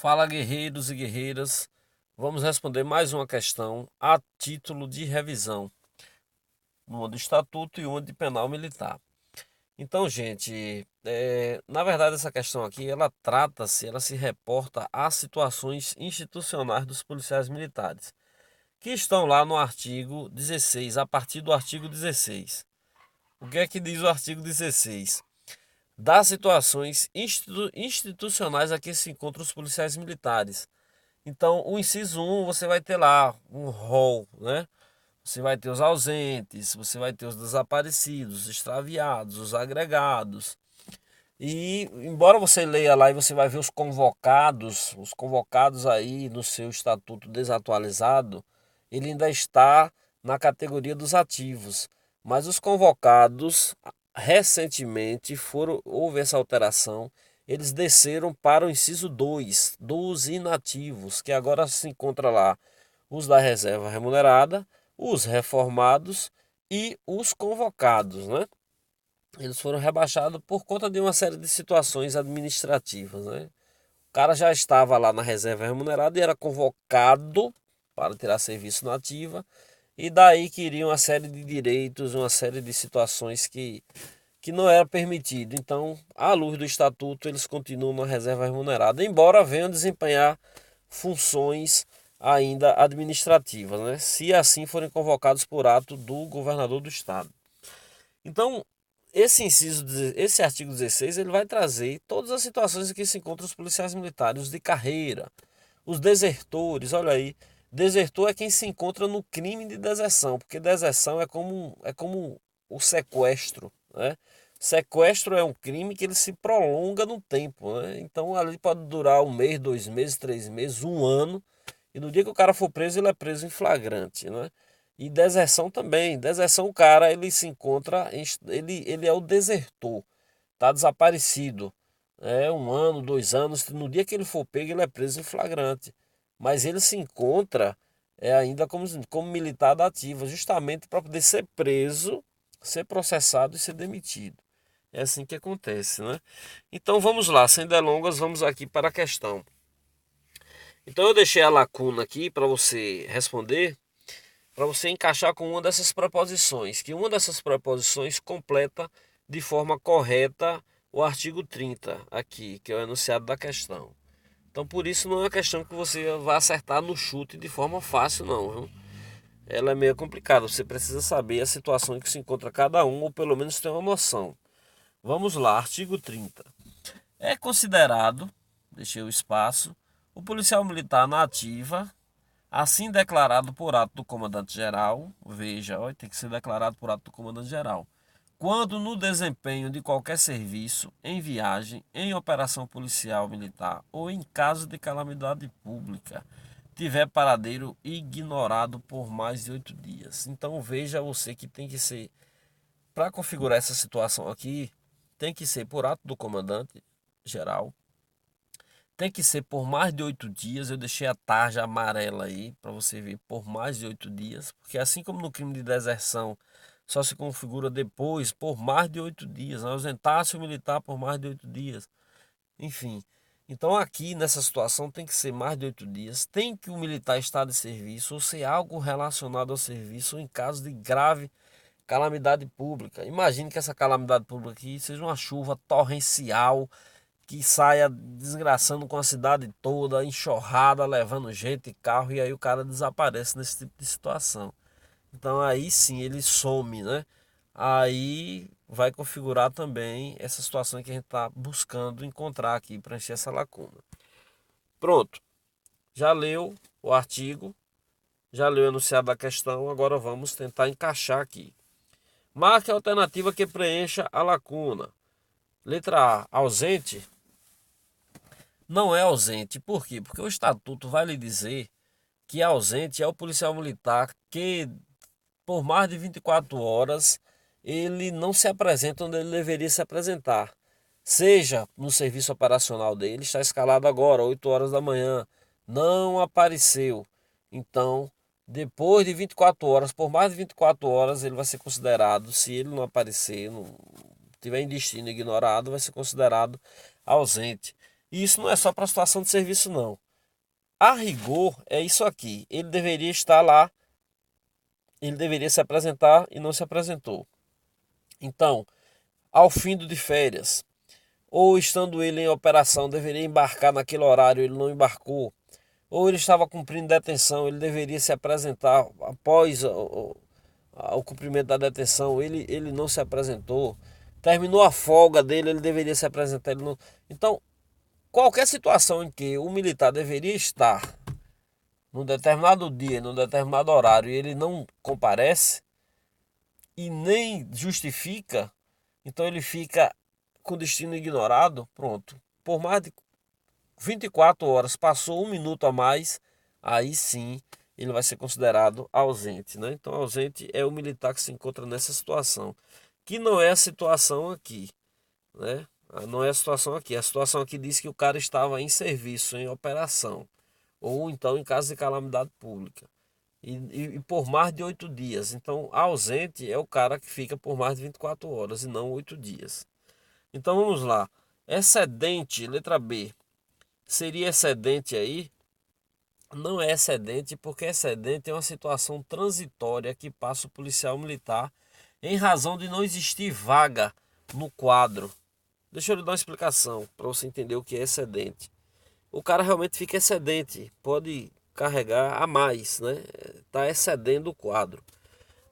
Fala, guerreiros e guerreiras. Vamos responder mais uma questão a título de revisão, uma do Estatuto e uma de Penal Militar. Então, gente, na verdade essa questão aqui, ela se reporta às situações institucionais dos policiais militares, que estão lá no artigo 16, a partir do artigo 16. O que é que diz o artigo 16? Das situações institucionais a que se encontram os policiais militares. Então, o inciso um você vai ter lá um rol, né? Você vai ter os ausentes, você vai ter os desaparecidos, os extraviados, os agregados. E, embora você leia lá e você vai ver os convocados aí no seu estatuto desatualizado, ele ainda está na categoria dos ativos. Mas os convocados, recentemente, houve essa alteração, eles desceram para o inciso 2 dos inativos, que agora se encontra lá os da reserva remunerada, os reformados e os convocados, né? Eles foram rebaixados por conta de uma série de situações administrativas, né? O cara já estava lá na reserva remunerada e era convocado para tirar serviço na ativa, e daí queriam uma série de direitos, uma série de situações que não era permitido. Então, à luz do estatuto, eles continuam na reserva remunerada, embora venham desempenhar funções ainda administrativas, né? Se assim forem convocados por ato do governador do estado. Então, esse artigo 16, ele vai trazer todas as situações em que se encontram os policiais militares, os de carreira, os desertores. Olha aí, desertor é quem se encontra no crime de deserção, porque deserção é como o sequestro, né? Sequestro é um crime que ele se prolonga no tempo, né? Então ali pode durar um mês, 2 meses, 3 meses, um ano, e no dia que o cara for preso, ele é preso em flagrante, né? E deserção também. Deserção, o cara, ele se encontra, ele é o desertor, tá desaparecido. É um ano, 2 anos, no dia que ele for pego, ele é preso em flagrante. Mas ele se encontra ainda como militar da ativa, justamente para poder ser preso, ser processado e ser demitido. É assim que acontece, né? Então vamos lá, sem delongas, vamos aqui para a questão. Então eu deixei a lacuna aqui para você responder, para você encaixar com uma dessas preposições, que uma dessas preposições completa de forma correta o artigo 30 aqui, que é o enunciado da questão. Então por isso não é uma questão que você vai acertar no chute de forma fácil não, viu? Ela é meio complicada, você precisa saber a situação em que se encontra cada um, ou pelo menos ter uma noção. Vamos lá, artigo 30. É considerado, deixei o espaço, o policial militar na ativa, assim declarado por ato do comandante-geral, veja, ó, tem que ser declarado por ato do comandante-geral, quando no desempenho de qualquer serviço, em viagem, em operação policial militar ou em caso de calamidade pública, tiver paradeiro ignorado por mais de 8 dias. Então veja você que tem que ser, para configurar essa situação aqui, tem que ser por ato do comandante-geral, tem que ser por mais de 8 dias. Eu deixei a tarja amarela aí para você ver, por mais de 8 dias, porque assim como no crime de deserção só se configura depois por mais de 8 dias, ausentar-se o militar por mais de 8 dias, enfim. Então aqui nessa situação tem que ser mais de 8 dias, tem que o militar estar de serviço ou ser algo relacionado ao serviço ou em caso de grave calamidade pública. Imagine que essa calamidade pública aqui seja uma chuva torrencial que saia desgraçando com a cidade toda, enxurrada, levando gente e carro, e aí o cara desaparece nesse tipo de situação. Então aí sim ele some, né? Aí vai configurar também essa situação que a gente está buscando encontrar aqui, preencher essa lacuna. Pronto, já leu o artigo, já leu o enunciado da questão, agora vamos tentar encaixar aqui. Marque a alternativa que preencha a lacuna. Letra A, ausente. Não é ausente. Por quê? Porque o estatuto vai lhe dizer que ausente é o policial militar que, por mais de 24 horas, ele não se apresenta onde ele deveria se apresentar. Seja no serviço operacional dele, está escalado agora, 8 horas da manhã, não apareceu. Então, depois de 24 horas, por mais de 24 horas, ele vai ser considerado, se ele não aparecer, não tiver em destino ignorado, vai ser considerado ausente. E isso não é só para situação de serviço, não. A rigor, é isso aqui. Ele deveria estar lá, ele deveria se apresentar e não se apresentou. Então, ao fim de férias, ou estando ele em operação, deveria embarcar naquele horário, ele não embarcou. Ou ele estava cumprindo detenção, ele deveria se apresentar após o cumprimento da detenção, ele não se apresentou. Terminou a folga dele, ele deveria se apresentar. Ele não... Então, qualquer situação em que o militar deveria estar num determinado dia, num determinado horário, e ele não comparece e nem justifica, então ele fica com destino ignorado, pronto. Por mais de 24 horas, passou um minuto a mais, aí sim ele vai ser considerado ausente, né? Então ausente é o militar que se encontra nessa situação, que não é a situação aqui, né? Não é a situação aqui. A situação aqui diz que o cara estava em serviço, em operação, ou então em caso de calamidade pública. E por mais de 8 dias. Então, ausente é o cara que fica por mais de 24 horas e não 8 dias. Então vamos lá. Excedente, letra B. Seria excedente aí? Não é excedente, porque excedente é uma situação transitória que passa o policial militar em razão de não existir vaga no quadro. Deixa eu lhe dar uma explicação para você entender o que é excedente. O cara realmente fica excedente, pode carregar a mais, né? Está excedendo o quadro.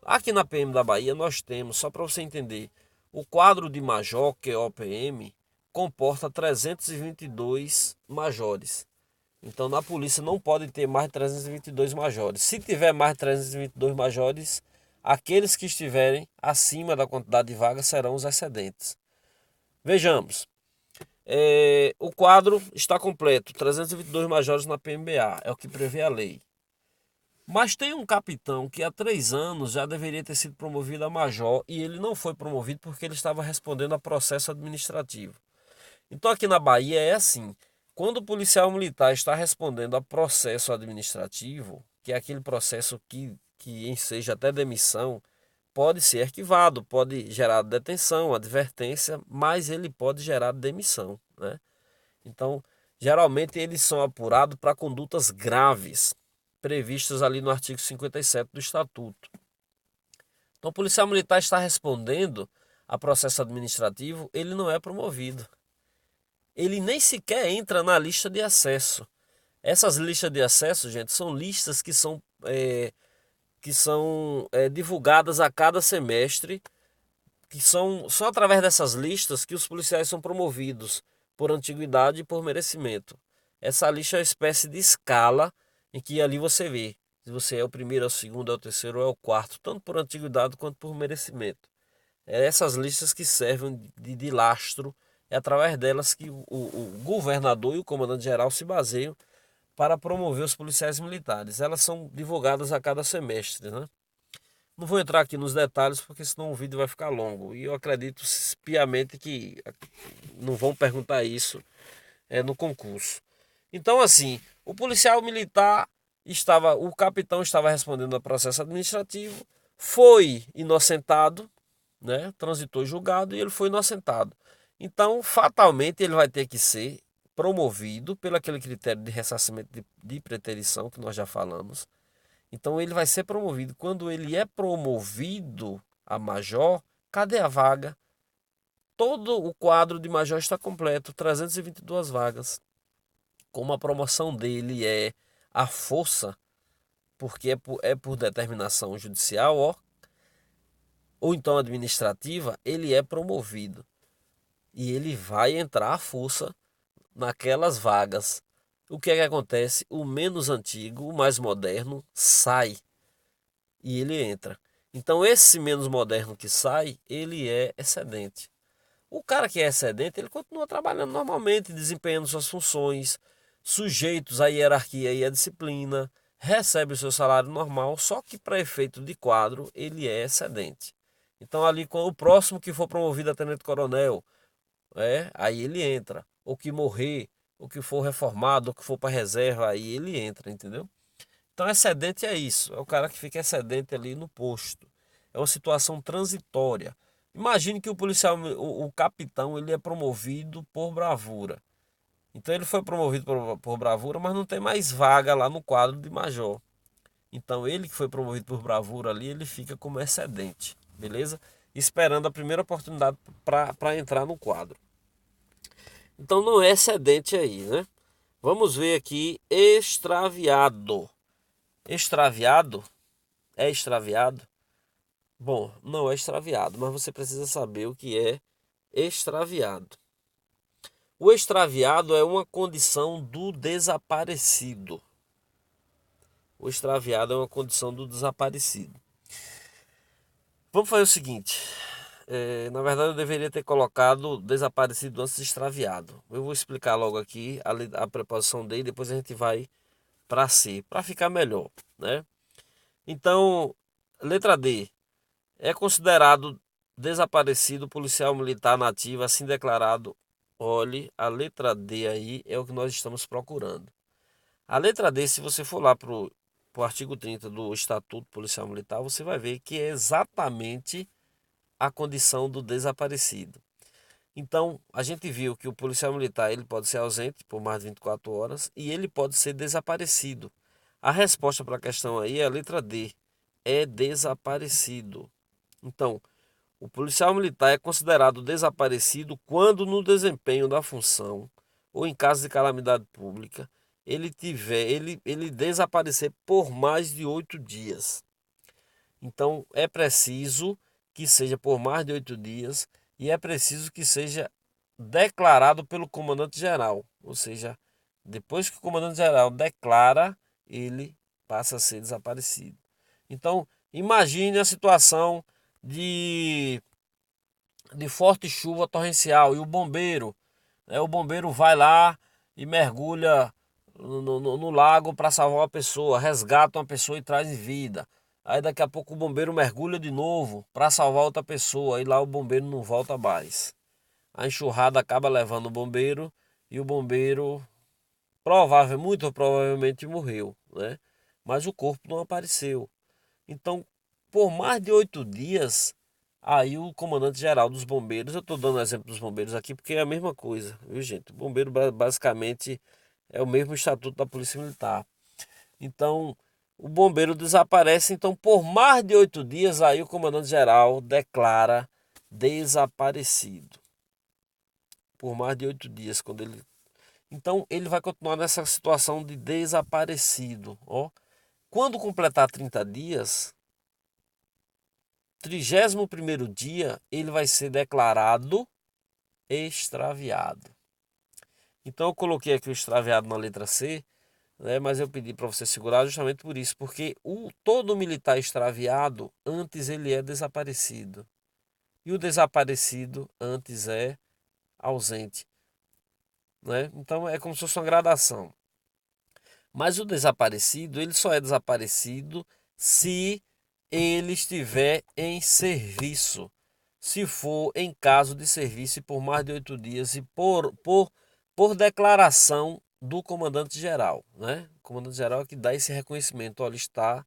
Aqui na PM da Bahia nós temos, só para você entender, o quadro de major, que é o PM, comporta 322 majores. Então na polícia não pode ter mais de 322 majores. Se tiver mais de 322 majores, aqueles que estiverem acima da quantidade de vagas serão os excedentes. Vejamos. O quadro está completo, 322 majores na PMBA, é o que prevê a lei. Mas tem um capitão que há 3 anos já deveria ter sido promovido a major e ele não foi promovido porque ele estava respondendo a processo administrativo. Então aqui na Bahia é assim, quando o policial militar está respondendo a processo administrativo, que é aquele processo que enseja até demissão, pode ser arquivado, pode gerar detenção, advertência, mas ele pode gerar demissão, né? Então, geralmente eles são apurados para condutas graves, previstas ali no artigo 57 do Estatuto. Então, o policial militar está respondendo a processo administrativo, ele não é promovido. Ele nem sequer entra na lista de acesso. Essas listas de acesso, gente, são listas que são divulgadas a cada semestre, que são só através dessas listas que os policiais são promovidos por antiguidade e por merecimento. Essa lista é uma espécie de escala em que ali você vê se você é o primeiro, é o segundo, é o terceiro ou é o quarto, tanto por antiguidade quanto por merecimento. É essas listas que servem de lastro, é através delas que o governador e o comandante-geral se baseiam para promover os policiais militares. Elas são divulgadas a cada semestre, né? Não vou entrar aqui nos detalhes porque senão o vídeo vai ficar longo. E eu acredito piamente que não vão perguntar isso no concurso. Então, assim, o policial militar o capitão estava respondendo ao processo administrativo, foi inocentado, né? Transitou julgado e ele foi inocentado. Então, fatalmente, ele vai ter que ser promovido pelo aquele critério de ressarcimento de preterição que nós já falamos. Então ele vai ser promovido. Quando ele é promovido a major, cadê a vaga? Todo o quadro de major está completo, 322 vagas. Como a promoção dele é a força, porque é por determinação judicial, ou então administrativa, ele é promovido. E ele vai entrar à força naquelas vagas. O que é que acontece? O menos antigo, o mais moderno, sai e ele entra. Então esse menos moderno que sai, ele é excedente. O cara que é excedente, ele continua trabalhando normalmente, desempenhando suas funções, sujeitos à hierarquia e à disciplina, recebe o seu salário normal, só que para efeito de quadro, ele é excedente. Então ali com o próximo que for promovido a tenente-coronel, aí ele entra. Ou que morrer, ou que for reformado, ou que for para reserva, aí ele entra, entendeu? Então, excedente é isso, é o cara que fica excedente ali no posto. É uma situação transitória. Imagine que o policial, o capitão, ele é promovido por bravura. Então ele foi promovido por bravura, mas não tem mais vaga lá no quadro de major. Então ele que foi promovido por bravura ali, ele fica como excedente, beleza? Esperando a primeira oportunidade para entrar no quadro. Então não é excedente aí, né? Vamos ver aqui, extraviado. Extraviado? É extraviado? Bom, não é extraviado, mas você precisa saber o que é extraviado. O extraviado é uma condição do desaparecido. O extraviado é uma condição do desaparecido. Vamos fazer o seguinte. Na verdade, eu deveria ter colocado desaparecido antes de extraviado. Eu vou explicar logo aqui a preposição dele, depois a gente vai para C, para ficar melhor, né? Então, letra D. É considerado desaparecido policial militar nativo assim declarado. Olhe, a letra D aí é o que nós estamos procurando. A letra D, se você for lá para o artigo 30 do Estatuto Policial Militar, você vai ver que é exatamente a condição do desaparecido. Então, a gente viu que o policial militar ele pode ser ausente por mais de 24 horas e ele pode ser desaparecido. A resposta para a questão aí é a letra D, é desaparecido. Então, o policial militar é considerado desaparecido quando no desempenho da função ou em caso de calamidade pública ele desaparecer por mais de 8 dias. Então é preciso que seja por mais de 8 dias e é preciso que seja declarado pelo comandante-geral. Ou seja, depois que o comandante-geral declara, ele passa a ser desaparecido. Então, imagine a situação de, de forte chuva torrencial e o bombeiro vai lá e mergulha no lago para salvar uma pessoa, resgata uma pessoa e traz em vida. Aí daqui a pouco o bombeiro mergulha de novo para salvar outra pessoa e lá o bombeiro não volta mais. A enxurrada acaba levando o bombeiro e o bombeiro muito provavelmente morreu, né? Mas o corpo não apareceu. Então, por mais de 8 dias, aí o comandante-geral dos bombeiros, eu estou dando exemplo dos bombeiros aqui porque é a mesma coisa, viu gente? O bombeiro basicamente é o mesmo estatuto da Polícia Militar. Então, o bombeiro desaparece, então por mais de 8 dias, aí o comandante-geral declara desaparecido. Por mais de 8 dias, quando ele... Então, ele vai continuar nessa situação de desaparecido, ó. Quando completar 30 dias, 31º dia, ele vai ser declarado extraviado. Então eu coloquei aqui o extraviado na letra C, né, mas eu pedi para você segurar justamente por isso, porque todo militar extraviado, antes ele é desaparecido. E o desaparecido antes é ausente, né? Então é como se fosse uma gradação. Mas o desaparecido, ele só é desaparecido se ele estiver em serviço. Se for em caso de serviço e por mais de 8 dias e por declaração do comandante-geral, né? O comandante-geral é que dá esse reconhecimento, olha, está.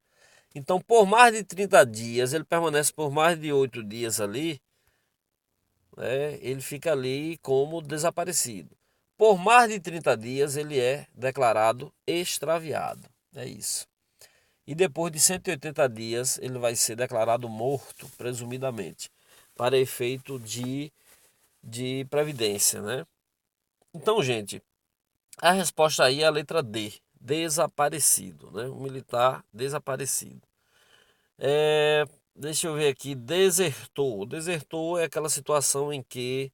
Então, por mais de 30 dias, ele permanece por mais de 8 dias ali, né? Ele fica ali como desaparecido. Por mais de 30 dias, ele é declarado extraviado. É isso. E depois de 180 dias, ele vai ser declarado morto, presumidamente, para efeito de previdência, né? Então, gente, a resposta aí é a letra D, desaparecido, né? O militar desaparecido. Deixa eu ver aqui, desertor. Desertor é aquela situação em que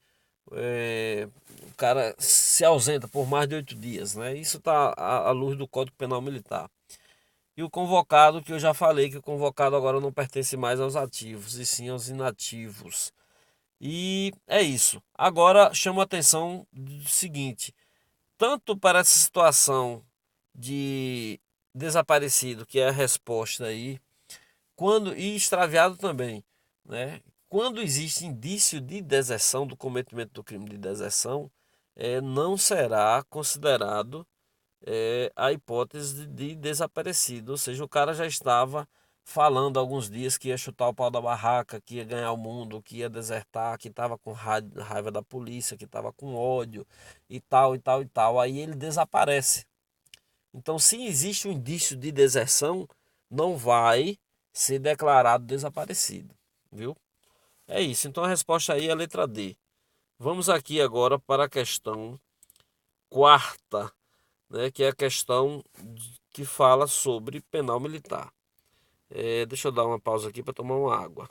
o cara se ausenta por mais de 8 dias, né? Isso está à luz do Código Penal Militar. E o convocado, que eu já falei que o convocado agora não pertence mais aos ativos, e sim aos inativos. E é isso. Agora chamo a atenção do seguinte: tanto para essa situação de desaparecido, que é a resposta aí, e extraviado também, né? Quando existe indício de deserção, do cometimento do crime de deserção, não será considerado a hipótese de desaparecido, ou seja, o cara já estava falando há alguns dias que ia chutar o pau da barraca, que ia ganhar o mundo, que ia desertar, que estava com raiva da polícia, que estava com ódio e tal e tal e tal. Aí ele desaparece. Então, se existe um indício de deserção, não vai ser declarado desaparecido, viu? É isso. Então a resposta aí é a letra D. Vamos aqui agora para a questão quarta, né, que é a questão que fala sobre penal militar. Deixa eu dar uma pausa aqui para tomar uma água.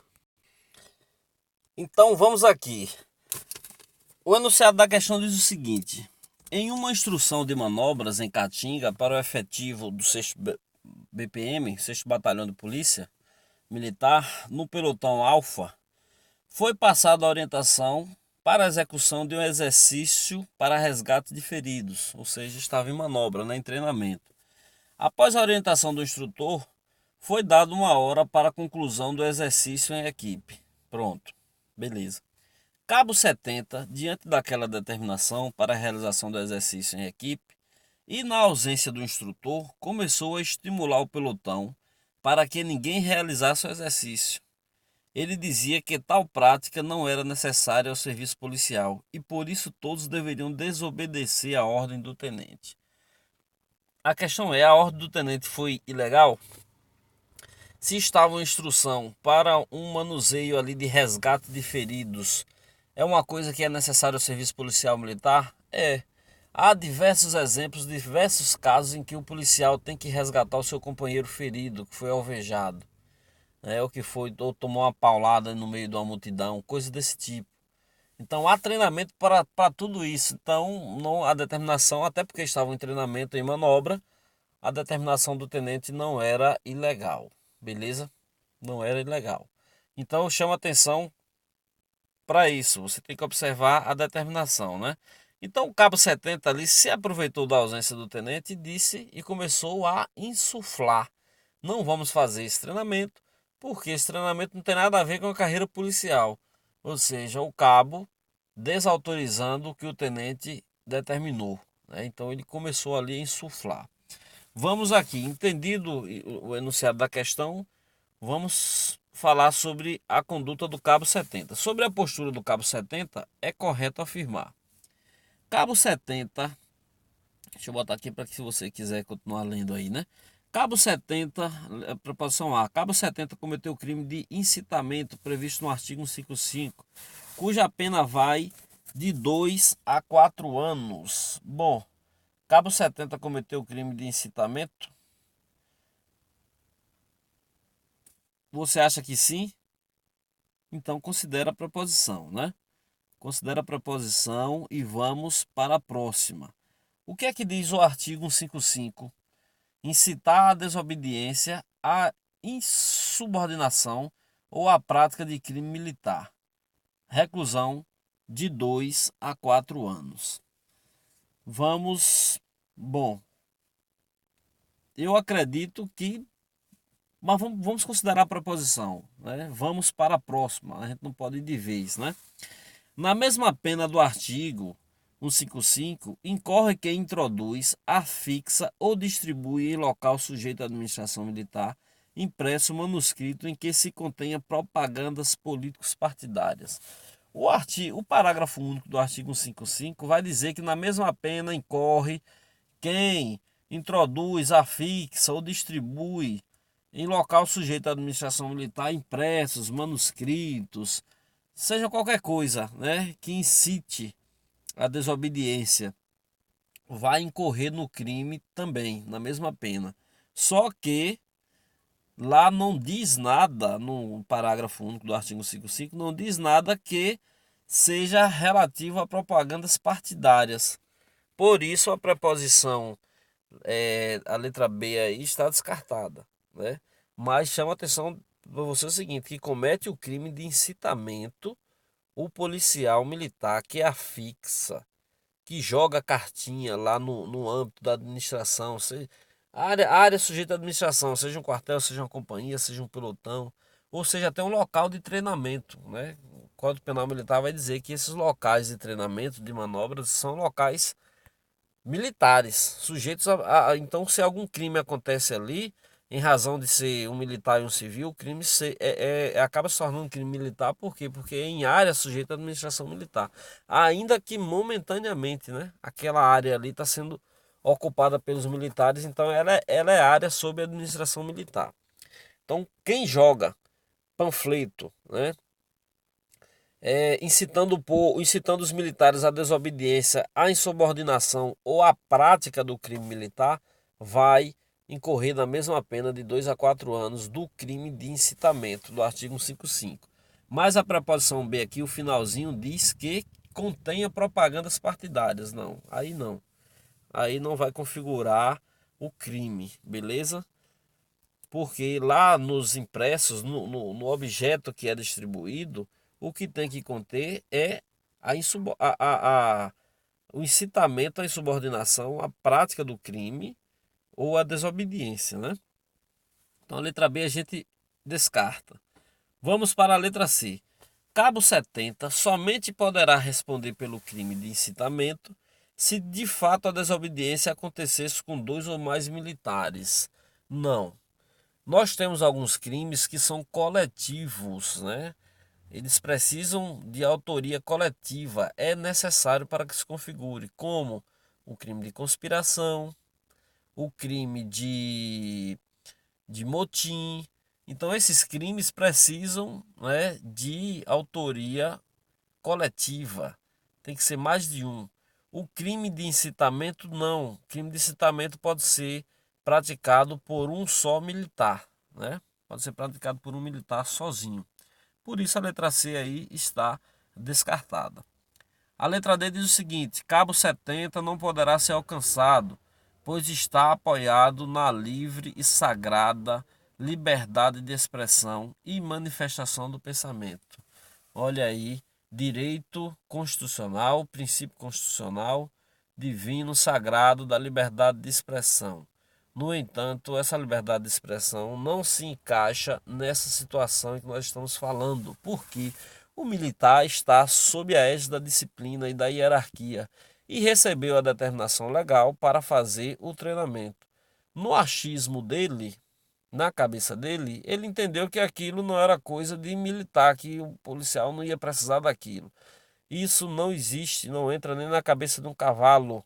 Então vamos aqui. O enunciado da questão diz o seguinte: em uma instrução de manobras em Caatinga para o efetivo do 6º BPM, 6º Batalhão de Polícia Militar, no pelotão Alfa, foi passada a orientação para a execução de um exercício para resgate de feridos, ou seja, estava em manobra, né, em treinamento. Após a orientação do instrutor, foi dada uma hora para a conclusão do exercício em equipe. Pronto, beleza. Cabo 70, diante daquela determinação para a realização do exercício em equipe, e na ausência do instrutor, começou a estimular o pelotão para que ninguém realizasse o exercício. Ele dizia que tal prática não era necessária ao serviço policial e por isso todos deveriam desobedecer a ordem do tenente. A questão é, a ordem do tenente foi ilegal? Se estava uma instrução para um manuseio ali de resgate de feridos, é uma coisa que é necessária ao serviço policial militar? É. Há diversos exemplos, diversos casos em que o policial tem que resgatar o seu companheiro ferido, que foi alvejado, né, ou que foi, ou tomou uma paulada no meio de uma multidão, coisa desse tipo. Então há treinamento para tudo isso. Então não, a determinação, até porque estavam em treinamento em manobra, a determinação do tenente não era ilegal, beleza? Não era ilegal. Então eu chamo atenção para isso, você tem que observar a determinação, né? Então o cabo 70 ali se aproveitou da ausência do tenente e disse e começou a insuflar. Não vamos fazer esse treinamento, porque esse treinamento não tem nada a ver com a carreira policial. Ou seja, o cabo desautorizando o que o tenente determinou, né? Então ele começou ali a insuflar. Vamos aqui, entendido o enunciado da questão, vamos falar sobre a conduta do cabo 70. Sobre a postura do cabo 70, é correto afirmar. Cabo 70, deixa eu botar aqui para que se você quiser continuar lendo aí, né? Cabo 70, preposição A. Cabo 70 cometeu o crime de incitamento previsto no artigo 155, cuja pena vai de 2 a 4 anos. Bom, Cabo 70 cometeu o crime de incitamento? Você acha que sim? Então considera a preposição, né? Considera a preposição e vamos para a próxima. O que é que diz o artigo 155? Incitar a desobediência, a insubordinação ou a prática de crime militar. Reclusão de 2 a 4 anos. Bom, eu acredito que, mas vamos considerar a preposição, né? Vamos para a próxima, a gente não pode ir de vez, né? Na mesma pena do artigo 155, incorre quem introduz, afixa ou distribui em local sujeito à administração militar impresso manuscrito em que se contenha propagandas políticos partidárias. O parágrafo único do artigo 155 vai dizer que na mesma pena incorre quem introduz, afixa ou distribui em local sujeito à administração militar impressos, manuscritos, seja qualquer coisa, né, que incite a desobediência, vai incorrer no crime também, na mesma pena. Só que lá não diz nada, no parágrafo único do artigo 155, não diz nada que seja relativo a propagandas partidárias. Por isso a preposição, a letra B aí está descartada, né? Mas chama atenção para você o seguinte, que comete o crime de incitamento o policial militar que afixa, que joga cartinha lá no âmbito da administração, a área sujeita à administração, seja um quartel, seja uma companhia, seja um pelotão, ou seja até um local de treinamento, né? O Código Penal Militar vai dizer que esses locais de treinamento, de manobras, são locais militares, sujeitos então se algum crime acontece ali, em razão de ser um militar e um civil, o crime acaba se tornando um crime militar. Por quê? Porque é em área sujeita à administração militar. Ainda que momentaneamente, né? Aquela área ali está sendo ocupada pelos militares, então ela é área sob administração militar. Então, quem joga panfleto, né? Incitando os militares à desobediência, à insubordinação ou à prática do crime militar, vai incorrer na mesma pena de 2 a 4 anos do crime de incitamento, do artigo 155. Mas a preposição B aqui, o finalzinho, diz que contenha propagandas partidárias. Não, aí não. Aí não vai configurar o crime, beleza? Porque lá nos impressos, no objeto que é distribuído, o que tem que conter é o incitamento à insubordinação, a prática do crime ou a desobediência, né? Então a letra B a gente descarta. Vamos para a letra C. Cabo 70 somente poderá responder pelo crime de incitamento se de fato a desobediência acontecesse com dois ou mais militares. Não. Nós temos alguns crimes que são coletivos, né? Eles precisam de autoria coletiva. É necessário para que se configure, como o crime de conspiração, o crime de motim. Então, esses crimes precisam, né, de autoria coletiva. Tem que ser mais de um. O crime de incitamento, não. O crime de incitamento pode ser praticado por um só militar, né? Pode ser praticado por um militar sozinho. Por isso a letra C aí está descartada. A letra D diz o seguinte: cabo 70 não poderá ser alcançado, pois está apoiado na livre e sagrada liberdade de expressão e manifestação do pensamento. Olha aí, direito constitucional, princípio constitucional, divino, sagrado da liberdade de expressão. No entanto, essa liberdade de expressão não se encaixa nessa situação em que nós estamos falando, porque o militar está sob a égide da disciplina e da hierarquia e recebeu a determinação legal para fazer o treinamento. No achismo dele, na cabeça dele, ele entendeu que aquilo não era coisa de militar, que o policial não ia precisar daquilo. Isso não existe, não entra nem na cabeça de um cavalo.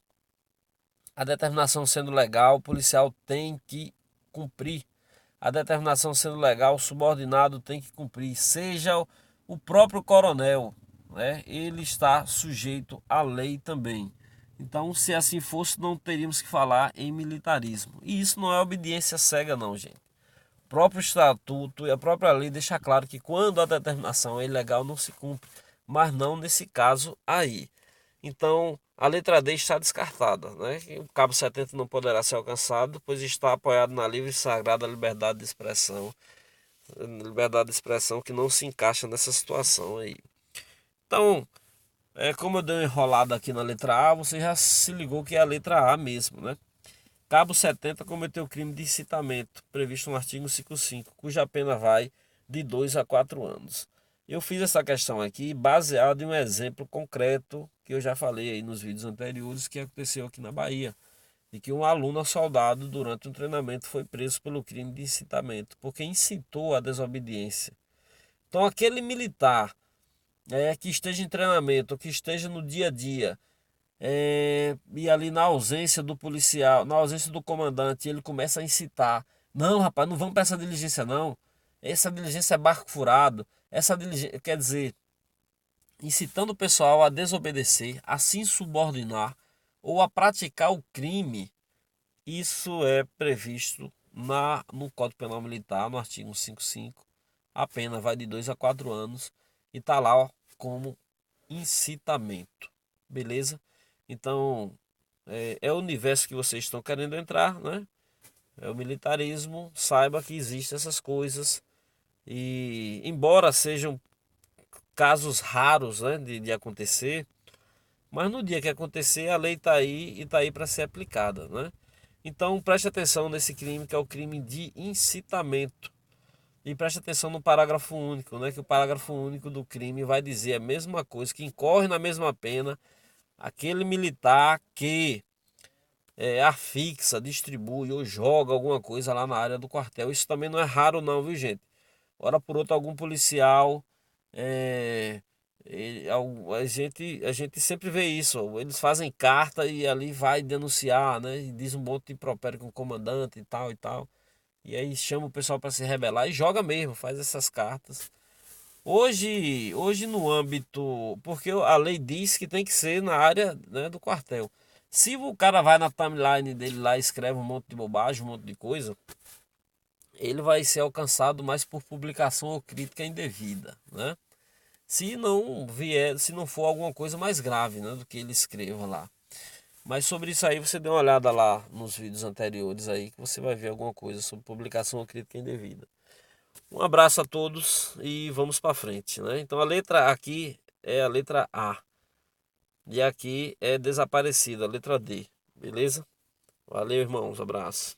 A determinação sendo legal, o policial tem que cumprir. A determinação sendo legal, o subordinado tem que cumprir. Seja o próprio coronel, né? Ele está sujeito à lei também. Então, se assim fosse, não teríamos que falar em militarismo. E isso não é obediência cega, não, gente. O próprio estatuto e a própria lei deixa claro que quando a determinação é ilegal não se cumpre, mas não nesse caso aí. Então, a letra D está descartada, né? O cabo 70 não poderá ser alcançado, pois está apoiado na livre e sagrada liberdade de expressão que não se encaixa nessa situação aí. Então, como eu dei uma enrolada aqui na letra A, você já se ligou que é a letra A mesmo, né? Cabo 70 cometeu crime de incitamento, previsto no artigo 55, cuja pena vai de 2 a 4 anos. Eu fiz essa questão aqui baseado em um exemplo concreto que eu já falei aí nos vídeos anteriores, que aconteceu aqui na Bahia, de que um aluno soldado durante um treinamento foi preso pelo crime de incitamento, porque incitou a desobediência. Então aquele militar que esteja em treinamento, que esteja no dia a dia, e ali na ausência do policial, na ausência do comandante, ele começa a incitar: não, rapaz, não vamos para essa diligência, não. Essa diligência é barco furado. Essa diligência, quer dizer, incitando o pessoal a desobedecer, a se insubordinar ou a praticar o crime. Isso é previsto no Código Penal Militar, no artigo 155. A pena vai de 2 a 4 anos e está lá, ó, como incitamento. Beleza? Então, é o universo que vocês estão querendo entrar, né? É o militarismo. Saiba que existem essas coisas. E, embora sejam casos raros, né, de acontecer, mas no dia que acontecer, a lei está aí e está aí para ser aplicada, né? Então, preste atenção nesse crime, que é o crime de incitamento. E preste atenção no parágrafo único, né? Que o parágrafo único do crime vai dizer a mesma coisa, que incorre na mesma pena aquele militar que afixa, distribui ou joga alguma coisa lá na área do quartel. Isso também não é raro não, viu gente? Ora por outra, algum policial, é, a gente sempre vê isso. Eles fazem carta e ali vai denunciar, né? E diz um monte de impropério com o comandante e tal e tal. E aí chama o pessoal para se rebelar e joga mesmo, faz essas cartas. Hoje no âmbito, porque a lei diz que tem que ser na área, né, do quartel. Se o cara vai na timeline dele lá e escreve um monte de bobagem, um monte de coisa, ele vai ser alcançado mais por publicação ou crítica indevida, né? Se não vier, se não for alguma coisa mais grave, né, do que ele escreva lá. Mas sobre isso aí você dê uma olhada lá nos vídeos anteriores aí que você vai ver alguma coisa sobre publicação ou crítica indevida. Um abraço a todos e vamos para frente, né? Então a letra aqui é a letra A e aqui é desaparecida, a letra D, beleza? Valeu, irmãos, abraço.